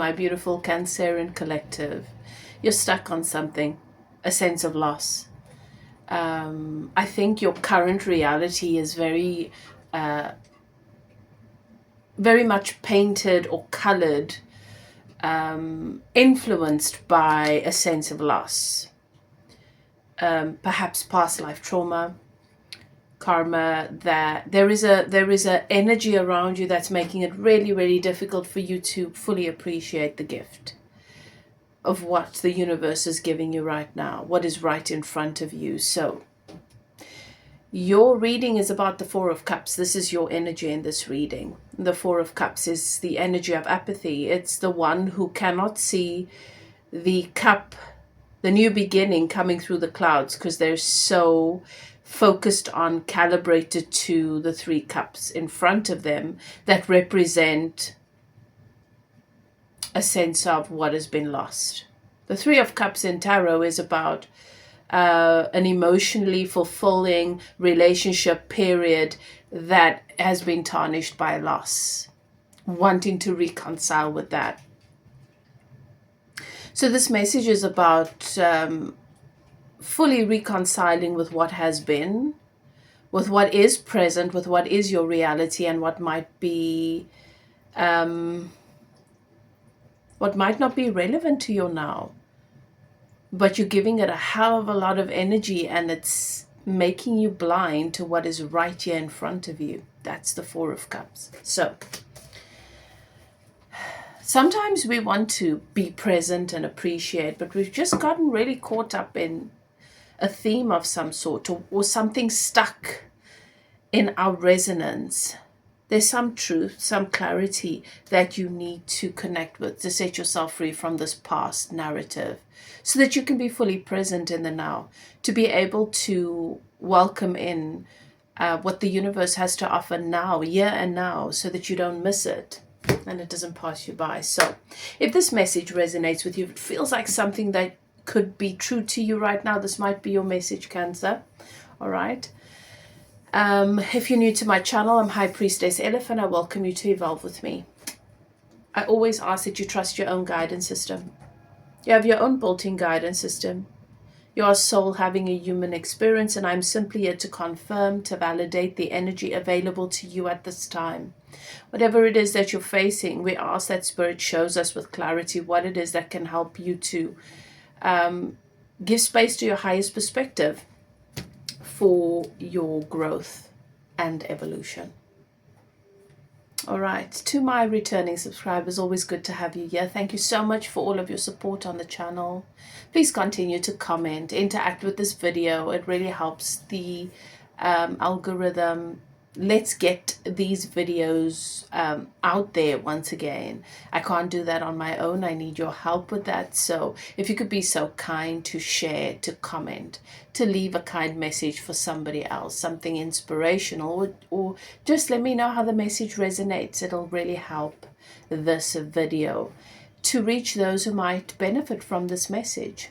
my beautiful Cancerian collective. You're stuck on something, a sense of loss. I think your current reality is very much painted or colored, influenced by a sense of loss. Perhaps past life trauma, karma, that there is a energy around you that's making it really, really difficult for you to fully appreciate the gift of what the universe is giving you right now, what is right in front of you. So your reading is about the Four of Cups. This is your energy in this reading. The Four of Cups is the energy of apathy. It's the one who cannot see the cup, the new beginning coming through the clouds, because they're so focused on, calibrated to the three cups in front of them that represent a sense of what has been lost. The Three of Cups in tarot is about an emotionally fulfilling relationship period that has been tarnished by loss, wanting to reconcile with that. So this message is about fully reconciling with what has been, with what is present, with what is your reality, and what might be, what might not be relevant to you now. But you're giving it a hell of a lot of energy, and it's making you blind to what is right here in front of you. That's the Four of Cups. So sometimes we want to be present and appreciate, but we've just gotten really caught up in a theme of some sort, or something stuck in our resonance. There's some truth, some clarity that you need to connect with to set yourself free from this past narrative, so that you can be fully present in the now, to be able to welcome in what the universe has to offer now, here and now, so that you don't miss it and it doesn't pass you by. So if this message resonates with you, if it feels like something that could be true to you right now, this might be your message, Cancer. All right. If you're new to my channel, I'm High Priestess Elif, and I welcome you to evolve with me. I always ask that you trust your own guidance system. You have your own built-in guidance system. You are a soul having a human experience, and I'm simply here to confirm, to validate the energy available to you at this time. Whatever it is that you're facing, we ask that Spirit shows us with clarity what it is that can help you to give space to your highest perspective for your growth and evolution. All right, to my returning subscribers, always good to have you here. Thank you so much for all of your support on the channel. Please continue to comment, interact with this video. It really helps the algorithm. Let's get these videos out there once again. I can't do that on my own. I need your help with that. So if you could be so kind to share, to comment, to leave a kind message for somebody else, something inspirational, or just let me know how the message resonates. It'll really help this video to reach those who might benefit from this message.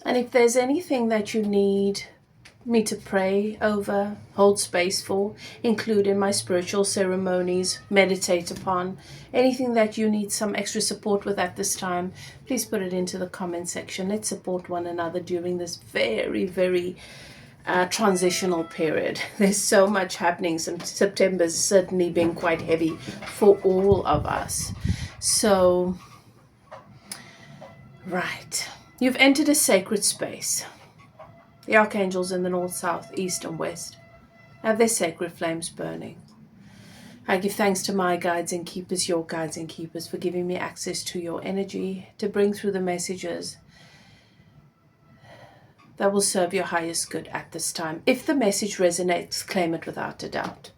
And if there's anything that you need me to pray over, hold space for, include in my spiritual ceremonies, meditate upon, anything that you need some extra support with at this time, please put it into the comment section. Let's support one another during this very, very transitional period. There's so much happening. September's certainly been quite heavy for all of us. So, right. You've entered a sacred space. The archangels in the north, south, east, and west have their sacred flames burning. I give thanks to my guides and keepers, your guides and keepers, for giving me access to your energy to bring through the messages that will serve your highest good at this time. If the message resonates, claim it without a doubt.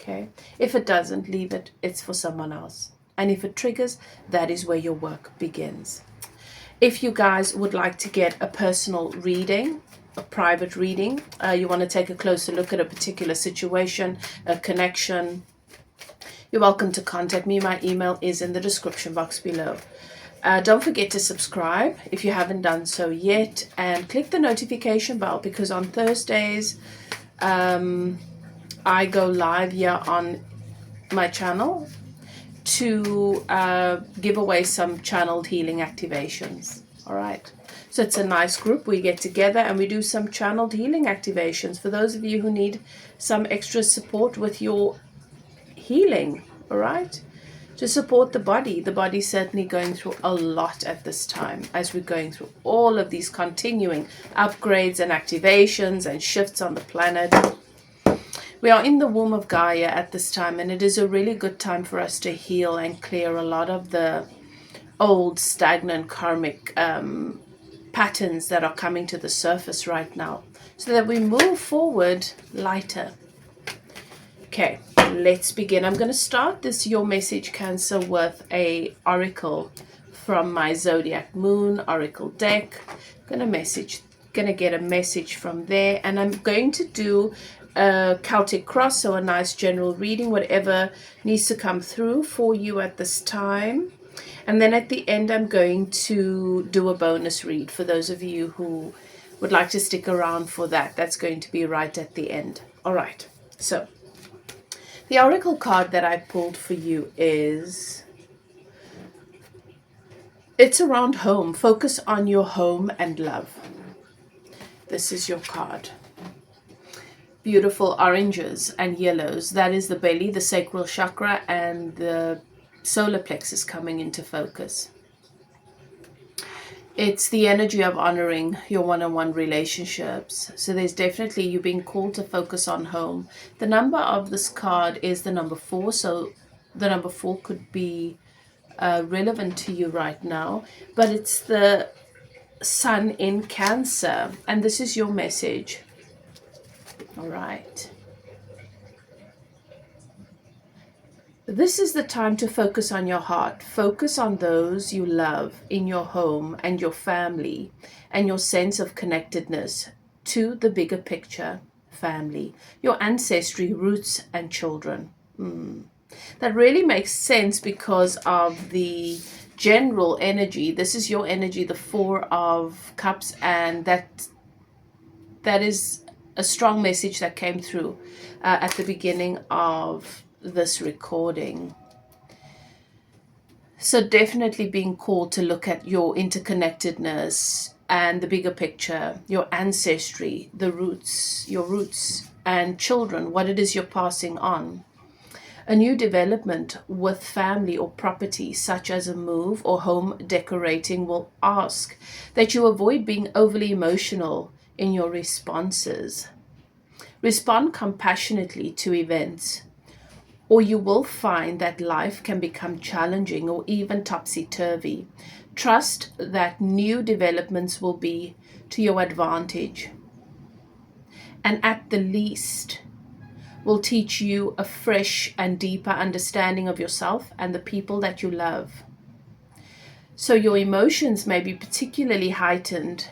Okay? If it doesn't, leave it. It's for someone else. And if it triggers, that is where your work begins. If you guys would like to get a personal reading, a private reading, you want to take a closer look at a particular situation, a connection, you're welcome to contact me. My email is in the description box below. Don't forget to subscribe if you haven't done so yet, and click the notification bell, because on Thursdays I go live here on my channel to give away some channeled healing activations. All right. So it's a nice group. We get together and we do some channeled healing activations for those of you who need some extra support with your healing. All right. To support the body. The body's certainly going through a lot at this time as we're going through all of these continuing upgrades and activations and shifts on the planet. We are in the womb of Gaia at this time, and it is a really good time for us to heal and clear a lot of the old stagnant karmic patterns that are coming to the surface right now, so that we move forward lighter. Okay, let's begin. I'm going to start this Your Message Cancer with a oracle from my Zodiac Moon Oracle deck. Going to get a message from there, and I'm going to do a Celtic cross, so a nice general reading, whatever needs to come through for you at this time. And then at the end, I'm going to do a bonus read for those of you who would like to stick around for that. That's going to be right at the end. All right, so the oracle card that I pulled for you it's around home. Focus on your home and love. This is your card. Beautiful oranges and yellows. That is the belly, the sacral chakra, and the solar plexus coming into focus. It's the energy of honoring your one-on-one relationships. So there's definitely you being called to focus on home. The number of this card is the number 4. So the number 4 could be relevant to you right now. But it's the sun in Cancer. And this is your message. All right. This is the time to focus on your heart. Focus on those you love in your home and your family and your sense of connectedness to the bigger picture, family, your ancestry, roots, and children. That really makes sense because of the general energy. This is your energy, the 4 of Cups, and that is a strong message that came through at the beginning of this recording. So definitely being called to look at your interconnectedness and the bigger picture, your ancestry, the roots, your roots and children, what it is you're passing on. A new development with family or property, such as a move or home decorating, will ask that you avoid being overly emotional in your responses. Respond compassionately to events, or you will find that life can become challenging or even topsy-turvy. Trust that new developments will be to your advantage, and at the least will teach you a fresh and deeper understanding of yourself and the people that you love. So your emotions may be particularly heightened.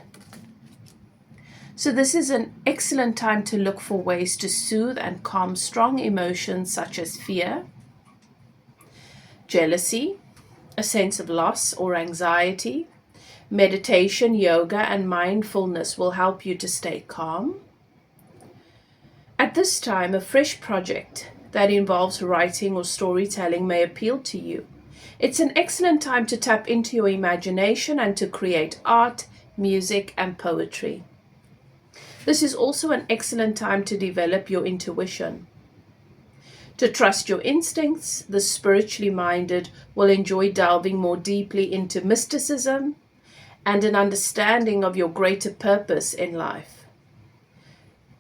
So this is an excellent time to look for ways to soothe and calm strong emotions such as fear, jealousy, a sense of loss or anxiety. Meditation, yoga, and mindfulness will help you to stay calm. At this time, a fresh project that involves writing or storytelling may appeal to you. It's an excellent time to tap into your imagination and to create art, music, and poetry. This is also an excellent time to develop your intuition. To trust your instincts, the spiritually minded will enjoy delving more deeply into mysticism and an understanding of your greater purpose in life.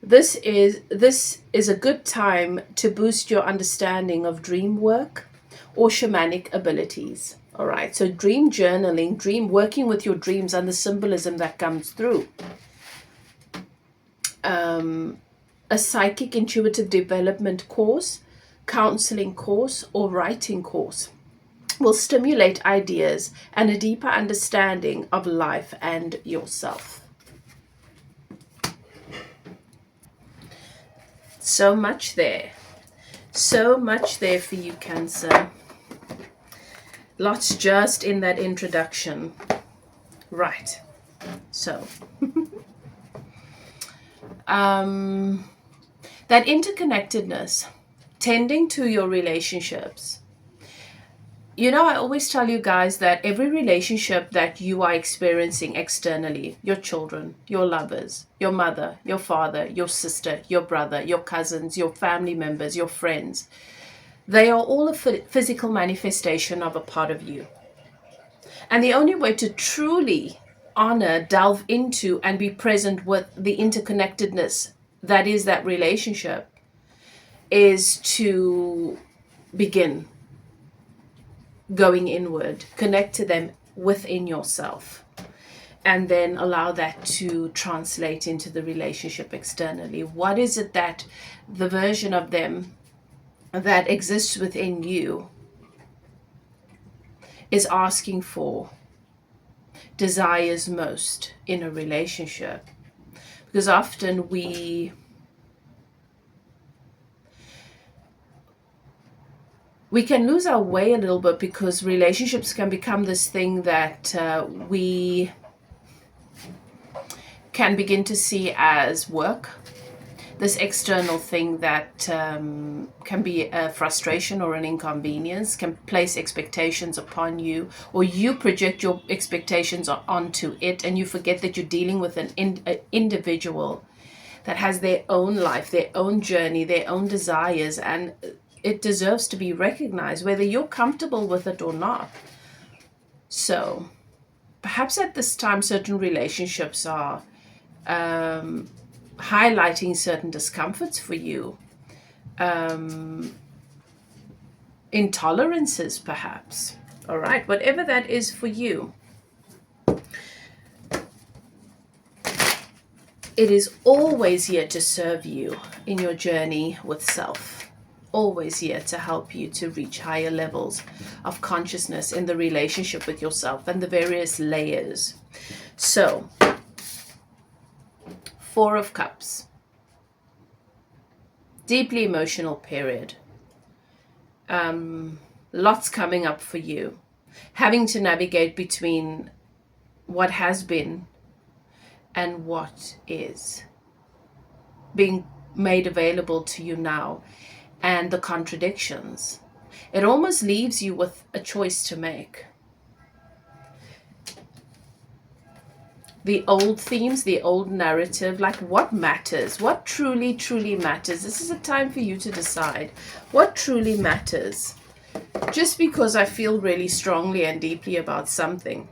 This is a good time to boost your understanding of dream work or shamanic abilities. All right, so dream journaling, working with your dreams and the symbolism that comes through. A psychic intuitive development course, counseling course, or writing course will stimulate ideas and a deeper understanding of life and yourself. So much there for you, Cancer. Lots just in that introduction. Right, so that interconnectedness tending to your relationships. You know, I always tell you guys that every relationship that you are experiencing externally, your children, your lovers, your mother, your father, your sister, your brother, your cousins, your family members, your friends, they are all a physical manifestation of a part of you. And the only way to truly honor, delve into, and be present with the interconnectedness that is that relationship is to begin going inward, connect to them within yourself, and then allow that to translate into the relationship externally. What is it that the version of them that exists within you is asking for, desires most in a relationship? Because often we can lose our way a little bit, because relationships can become this thing that we can begin to see as work, this external thing that can be a frustration or an inconvenience, can place expectations upon you, or you project your expectations onto it, and you forget that you're dealing with an individual that has their own life, their own journey, their own desires, and it deserves to be recognized, whether you're comfortable with it or not. So perhaps at this time, certain relationships are highlighting certain discomforts for you, intolerances perhaps. All right, whatever that is for you, it is always here to serve you in your journey with self. Always here to help you to reach higher levels of consciousness in the relationship with yourself and the various layers. So, Four of Cups. Deeply emotional period. Lots coming up for you. Having to navigate between what has been and what is being made available to you now, and the contradictions. It almost leaves you with a choice to make. The old themes, the old narrative, like what matters, what truly, truly matters. This is a time for you to decide what truly matters. Just because I feel really strongly and deeply about something,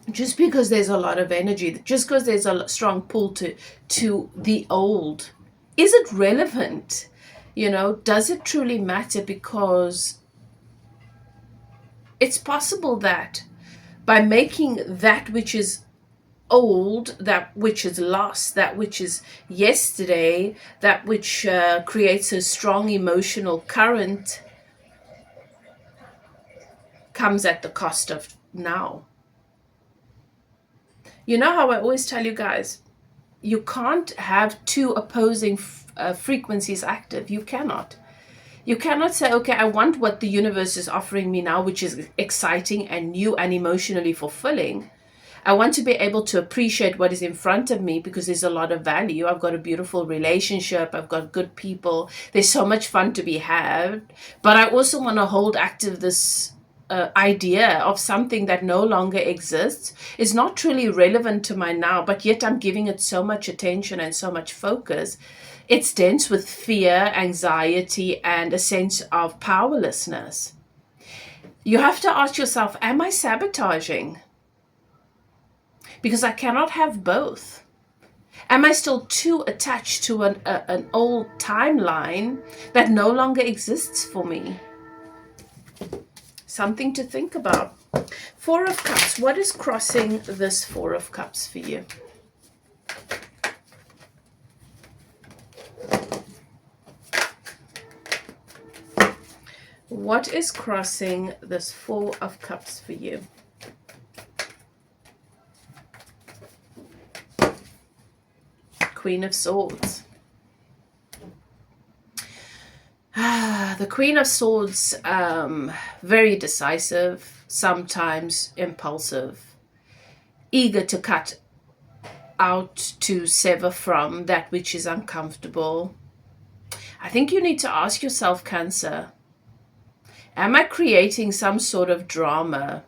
just because there's a lot of energy, just because there's a strong pull to the old, is it relevant? You know, does it truly matter? Because it's possible that by making that which is old, that which is lost, that which is yesterday, that which creates a strong emotional current, comes at the cost of now. You know how I always tell you guys, you can't have two opposing frequencies active. You cannot. You cannot say, okay, I want what the universe is offering me now, which is exciting and new and emotionally fulfilling. I want to be able to appreciate what is in front of me because there's a lot of value. I've got a beautiful relationship. I've got good people. There's so much fun to be had. But I also want to hold active this idea of something that no longer exists, is not truly relevant to my now, but yet I'm giving it so much attention and so much focus. It's dense with fear, anxiety, and a sense of powerlessness. You have to ask yourself, am I sabotaging? Because I cannot have both. Am I still too attached to an old timeline that no longer exists for me? Something to think about. Four of Cups. What is crossing this Four of Cups for you? What is crossing this Four of Cups for you? Queen of Swords. The Queen of Swords, very decisive, sometimes impulsive, eager to cut out, to sever from that which is uncomfortable. I think you need to ask yourself, Cancer, am I creating some sort of drama,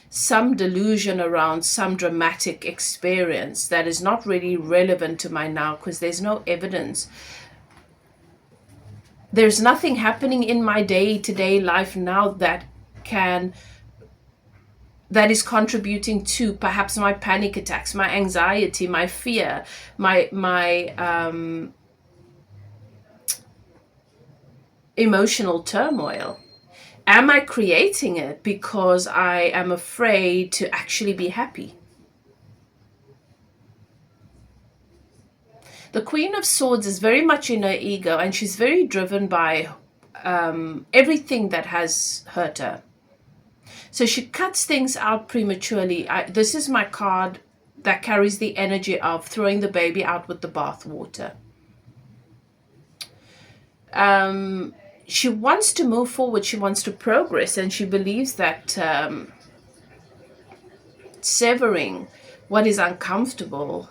some delusion around some dramatic experience that is not really relevant to my now, because there's no evidence. There's nothing happening in my day-to-day life now that is contributing to perhaps my panic attacks, my anxiety, my fear, my emotional turmoil. Am I creating it because I am afraid to actually be happy? The Queen of Swords is very much in her ego, and she's very driven by everything that has hurt her. So she cuts things out prematurely. This is my card that carries the energy of throwing the baby out with the bathwater. She wants to move forward. She wants to progress, and she believes that severing what is uncomfortable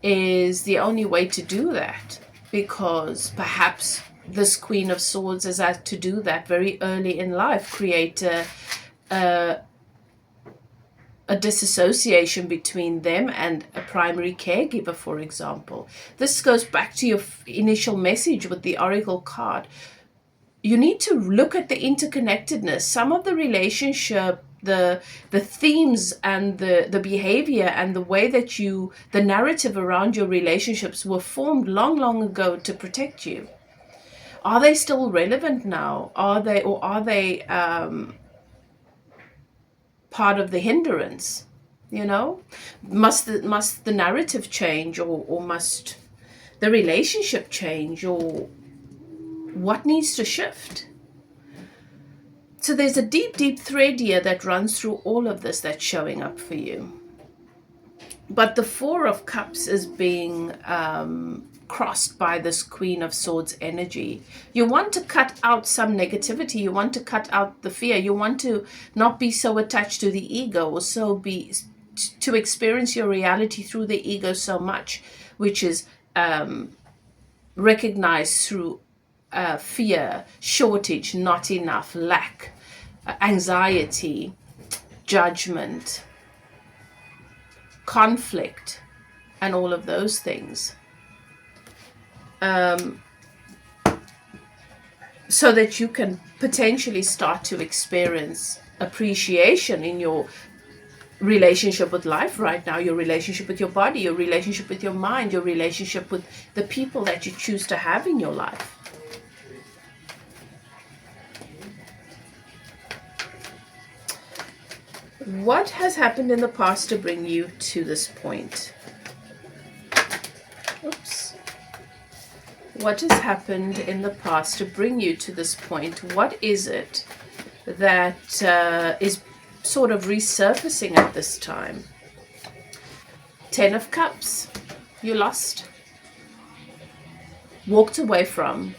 is the only way to do that, because perhaps this Queen of Swords has had to do that very early in life, create a disassociation between them and a primary caregiver, for example. This goes back to your initial message with the Oracle card. You need to look at the interconnectedness. Some of the relationship, the themes and the behavior and the way that the narrative around your relationships were formed long ago to protect you. Are they still relevant now? Are they part of the hindrance? Must the narrative change, or must the relationship change, or what needs to shift? So there's a deep thread here that runs through all of this that's showing up for you. But the Four of Cups is being crossed by this Queen of Swords energy. You want to cut out some negativity. You want to cut out the fear. You want to not be so attached to the ego, or to experience your reality through the ego so much, which is recognized through fear, shortage, not enough, lack, anxiety, judgment, conflict, and all of those things. So that you can potentially start to experience appreciation in your relationship with life right now, your relationship with your body, your relationship with your mind, your relationship with the people that you choose to have in your life. What has happened in the past to bring you to this point? Oops. What has happened in the past to bring you to this point? What is it that is sort of resurfacing at this time? 10 of Cups. You lost, walked away from,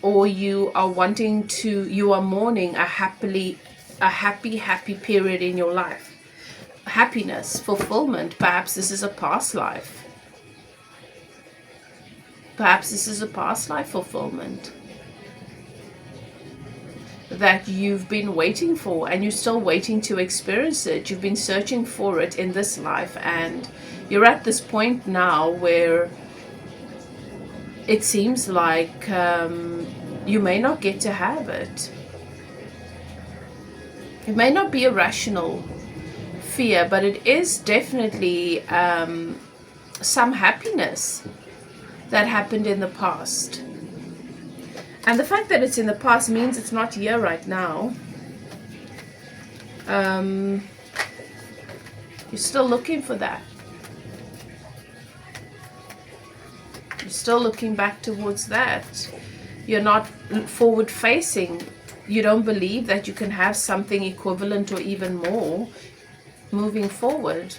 or you are mourning a happy period in your life. Happiness, fulfillment. Perhaps this is a past life. Perhaps this is a past life fulfillment that you've been waiting for, and you're still waiting to experience it. You've been searching for it in this life, and you're at this point now where it seems like you may not get to have it. It may not be a rational fear, but it is definitely some happiness that happened in the past. And the fact that it's in the past means it's not here right now. You're still looking for that. You're still looking back towards that. You're not forward facing. You don't believe that you can have something equivalent or even more moving forward.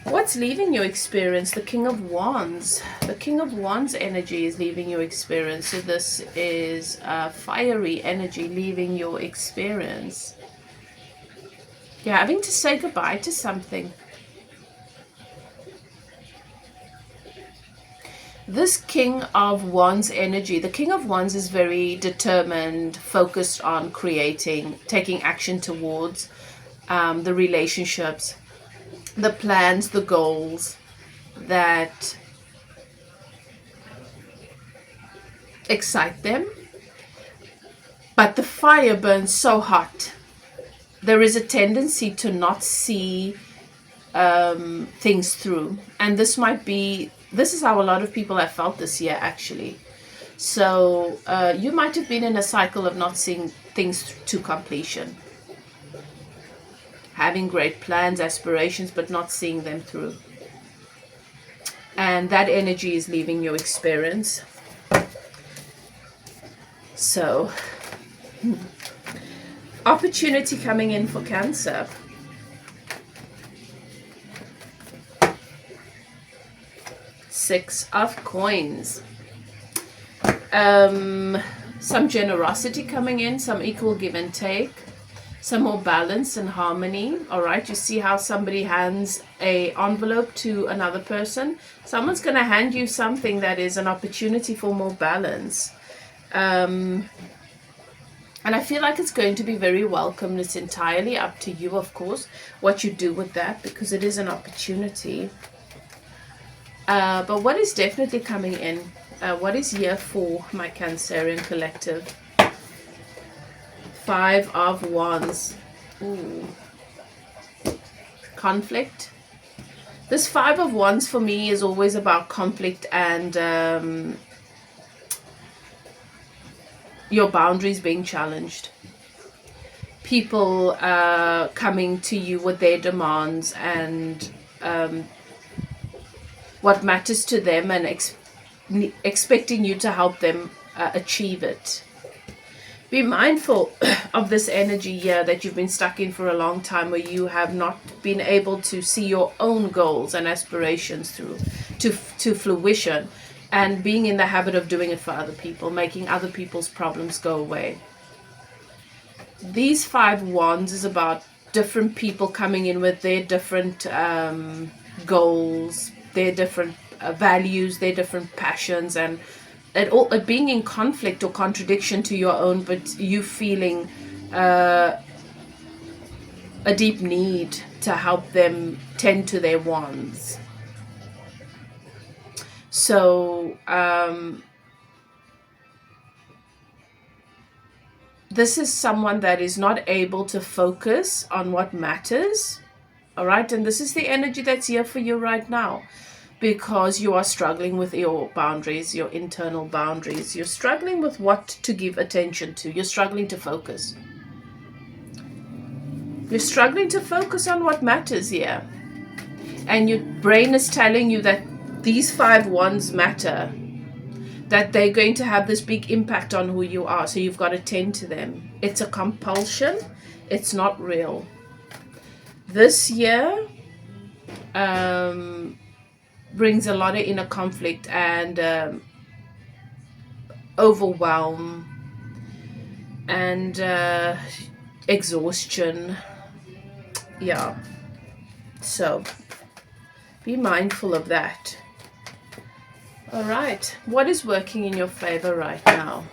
What's leaving your experience? The King of Wands. The King of Wands energy is leaving your experience. So this is fiery energy leaving your experience. You're having to say goodbye to something. This King of Wands energy, the King of Wands is very determined, focused on creating, taking action towards the relationships, the plans, the goals that excite them. But the fire burns so hot. There is a tendency to not see things through. And this is how a lot of people have felt this year, actually. So you might have been in a cycle of not seeing things to completion. Having great plans, aspirations, but not seeing them through. And that energy is leaving your experience. So, opportunity coming in for Cancer. Six of Coins. Some generosity coming in, some equal give and take, some more balance and harmony. All right, you see how somebody hands a envelope to another person. Someone's going to hand you something that is an opportunity for more balance. And I feel like it's going to be very welcome. It's entirely up to you, of course, what you do with that, because it is an opportunity. But what is definitely coming in? What is year for my Cancerian collective? Five of Wands. Ooh. Conflict. This Five of Wands for me is always about conflict and your boundaries being challenged. People coming to you with their demands and what matters to them and expecting you to help them achieve it. Be mindful of this energy here that you've been stuck in for a long time, where you have not been able to see your own goals and aspirations through to fruition, and being in the habit of doing it for other people, making other people's problems go away. These Five Wands is about different people coming in with their different goals, their different values, their different passions, and it being in conflict or contradiction to your own, but you feeling a deep need to help them tend to their wands. So this is someone that is not able to focus on what matters. All right, and this is the energy that's here for you right now, because you are struggling with your boundaries, your internal boundaries. You're struggling with what to give attention to. You're struggling to focus. You're struggling to focus on what matters here. And your brain is telling you that these Five Wands matter, that they're going to have this big impact on who you are. So you've got to tend to them. It's a compulsion. It's not real. This year brings a lot of inner conflict and overwhelm and exhaustion. Yeah. So be mindful of that. All right. What is working in your favor right now?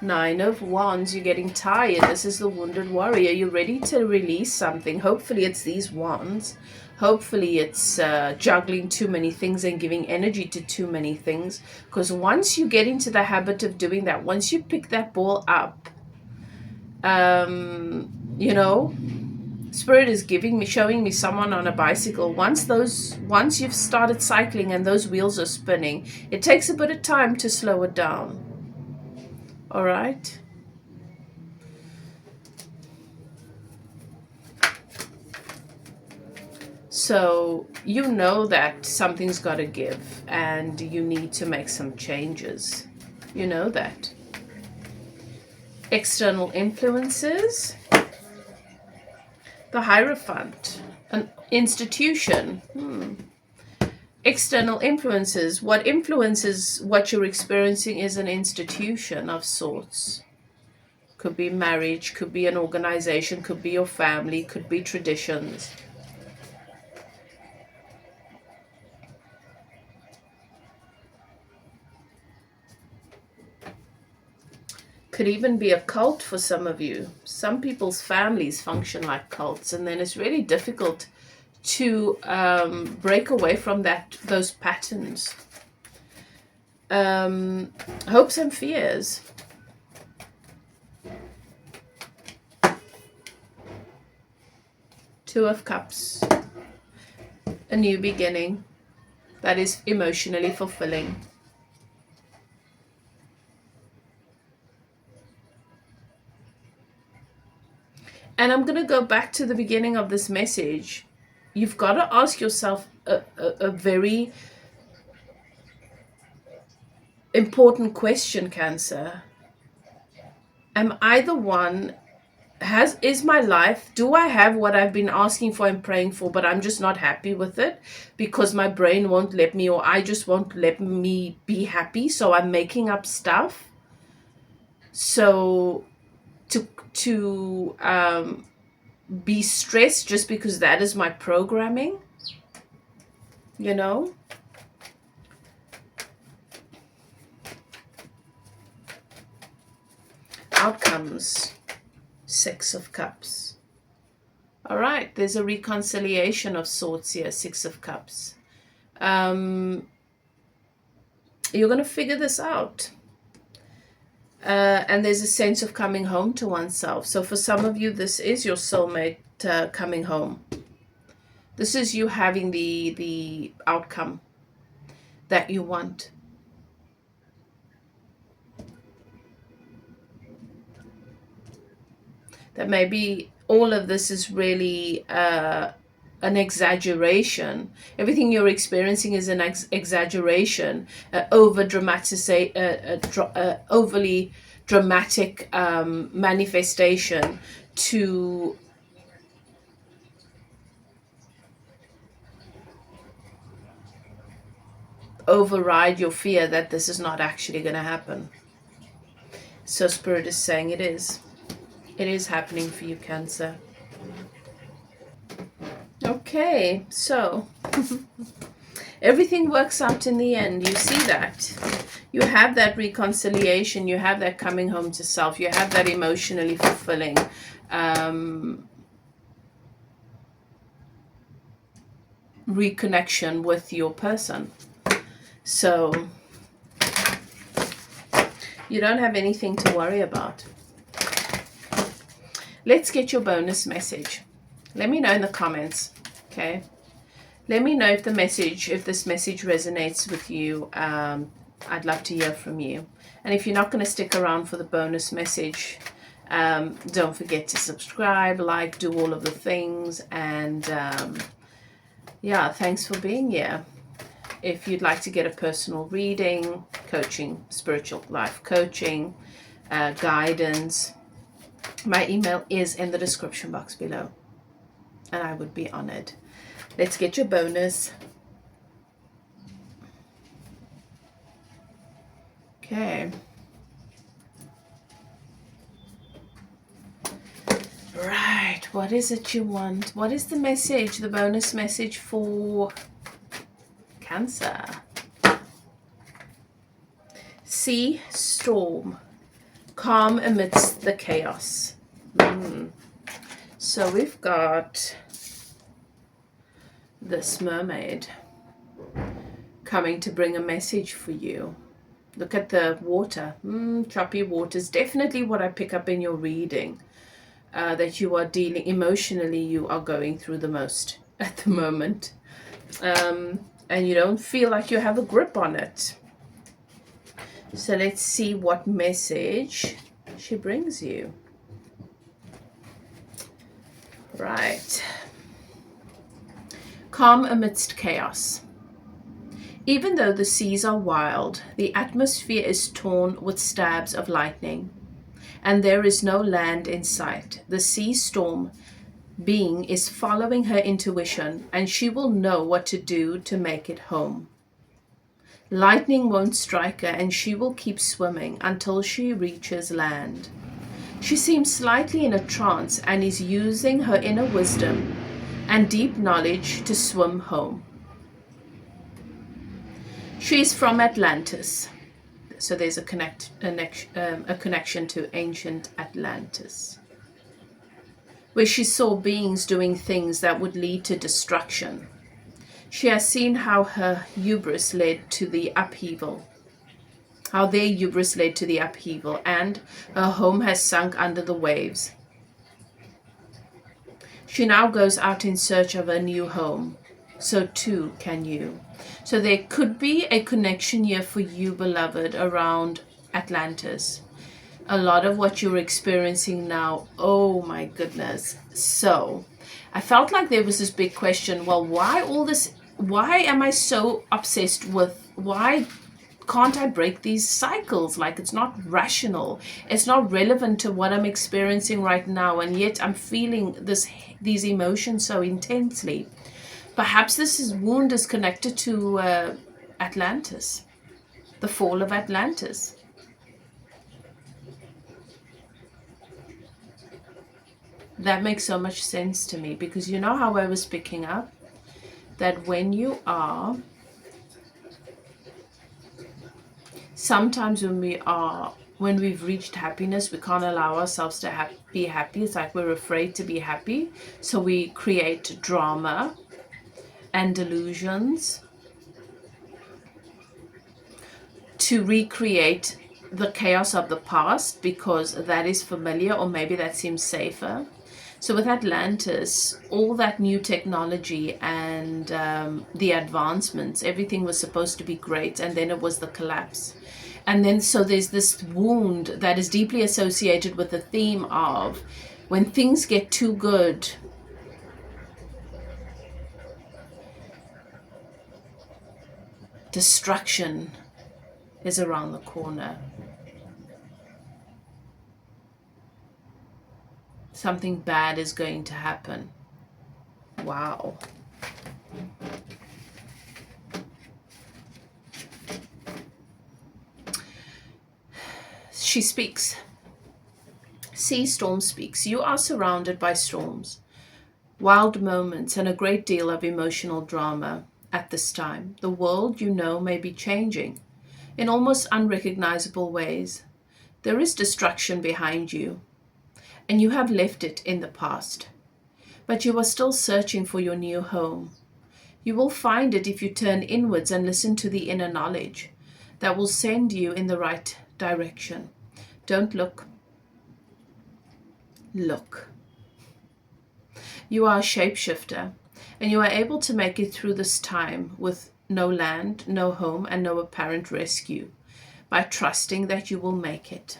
Nine of Wands. You're getting tired. This is the Wounded Warrior. You're ready to release something. Hopefully it's these wands. Hopefully it's juggling too many things and giving energy to too many things. Because once you get into the habit of doing that, once you pick that ball up, you know, Spirit is showing me someone on a bicycle. Once you've started cycling and those wheels are spinning, it takes a bit of time to slow it down. All right. So you know that something's got to give and you need to make some changes. You know that. External influences. The Hierophant. An institution. External influences. What influences what you're experiencing is an institution of sorts. Could be marriage, could be an organization, could be your family, could be traditions. Could even be a cult for some of you. Some people's families function like cults, and then it's really difficult to break away from those patterns. Hopes and fears. Two of Cups. A new beginning that is emotionally fulfilling. And I'm going to go back to the beginning of this message. You've got to ask yourself a very important question, Cancer. Am I the one, is my life, do I have what I've been asking for and praying for, but I'm just not happy with it because my brain won't let me, or I just won't let me be happy, so I'm making up stuff? So to be stressed just because that is my programming, you know? Outcomes. Six of Cups. All right, there's a reconciliation of sorts here, Six of Cups. You're going to figure this out. And there's a sense of coming home to oneself. So for some of you, this is your soulmate coming home. This is you having the outcome that you want. That maybe all of this is really an exaggeration. Everything you're experiencing is an exaggeration, overly dramatic manifestation to override your fear that this is not actually going to happen. So Spirit is saying it is. It is happening for you, Cancer. Okay, so everything works out in the end. You see that. You have that reconciliation. You have that coming home to self. You have that emotionally fulfilling. Reconnection with your person. So you don't have anything to worry about. Let's get your bonus message. Let me know in the comments, okay? Let me know if this message resonates with you. I'd love to hear from you. And if you're not going to stick around for the bonus message, don't forget to subscribe, like, do all of the things. And yeah, thanks for being here. If you'd like to get a personal reading, coaching, spiritual life coaching, guidance, my email is in the description box below, and I would be honored. Let's get your bonus. Okay. Right, what is it you want? What is the message, the bonus message for Cancer? Sea storm. Calm amidst the chaos. So we've got this mermaid coming to bring a message for you. Look at the water. Choppy waters. Definitely what I pick up in your reading. That you are dealing emotionally, you are going through the most at the moment. And you don't feel like you have a grip on it. So let's see what message she brings you. Right. Calm amidst chaos. Even though the seas are wild, the atmosphere is torn with stabs of lightning, and there is no land in sight. The sea storm being is following her intuition, and she will know what to do to make it home. Lightning won't strike her, and she will keep swimming until she reaches land. She seems slightly in a trance and is using her inner wisdom and deep knowledge to swim home. She is from Atlantis. so there's a connection to ancient Atlantis, where she saw beings doing things that would lead to destruction. She has seen how her hubris led to the upheaval, how their hubris led to the upheaval, and her home has sunk under the waves. She now goes out in search of a new home. So too can you. So there could be a connection here for you, beloved, around Atlantis. A lot of what you're experiencing now, oh my goodness. So I felt like there was this big question, well, why all this? Why am I so obsessed with, why can't I break these cycles? Like, it's not rational. It's not relevant to what I'm experiencing right now. And yet I'm feeling these emotions so intensely. Perhaps this wound is connected to Atlantis, the fall of Atlantis. That makes so much sense to me, because you know how I was picking up that when you are, sometimes when we've reached happiness, we can't allow ourselves to be happy. It's like we're afraid to be happy. So we create drama and delusions to recreate the chaos of the past, because that is familiar, or maybe that seems safer. So with Atlantis, all that new technology and the advancements, everything was supposed to be great, and then it was the collapse. And then so there's this wound that is deeply associated with the theme of when things get too good, destruction is around the corner. Something bad is going to happen. Wow. She speaks. Sea Storm speaks. You are surrounded by storms, wild moments, and a great deal of emotional drama at this time. The world you know may be changing in almost unrecognizable ways. There is destruction behind you, and you have left it in the past. But you are still searching for your new home. You will find it if you turn inwards and listen to the inner knowledge that will send you in the right direction. Don't look. Look. You are a shapeshifter, and you are able to make it through this time with no land, no home, and no apparent rescue, by trusting that you will make it.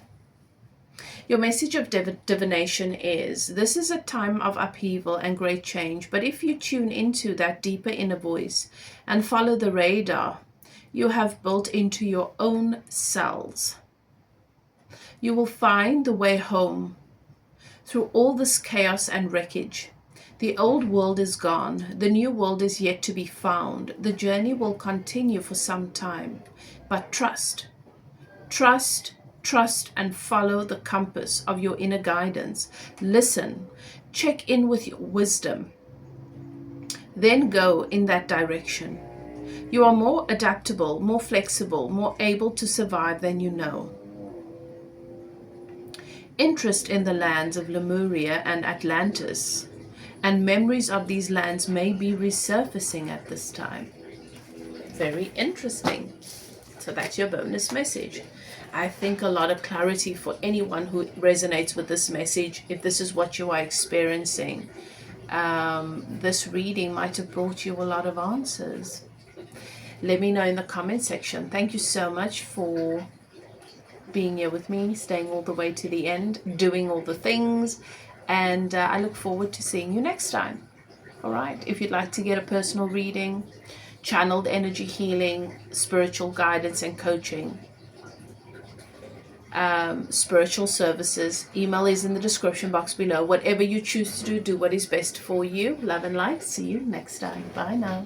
Your message of divination is, this is a time of upheaval and great change, but if you tune into that deeper inner voice and follow the radar you have built into your own cells, you will find the way home through all this chaos and wreckage. The old world is gone. The new world is yet to be found. The journey will continue for some time, but trust, and follow the compass of your inner guidance. Listen, check in with your wisdom, then go in that direction. You are more adaptable, more flexible, more able to survive than you know. Interest in the lands of Lemuria and Atlantis and memories of these lands may be resurfacing at this time. Very interesting. So that's your bonus message. I think a lot of clarity for anyone who resonates with this message. If this is what you are experiencing, this reading might have brought you a lot of answers. Let me know in the comment section. Thank you so much for being here with me, staying all the way to the end, doing all the things, and I look forward to seeing you next time. All right, if you'd like to get a personal reading, channeled energy healing, spiritual guidance and coaching, spiritual services, email is in the description box below. Whatever you choose to do what is best for you. Love and light. See you next time. Bye now.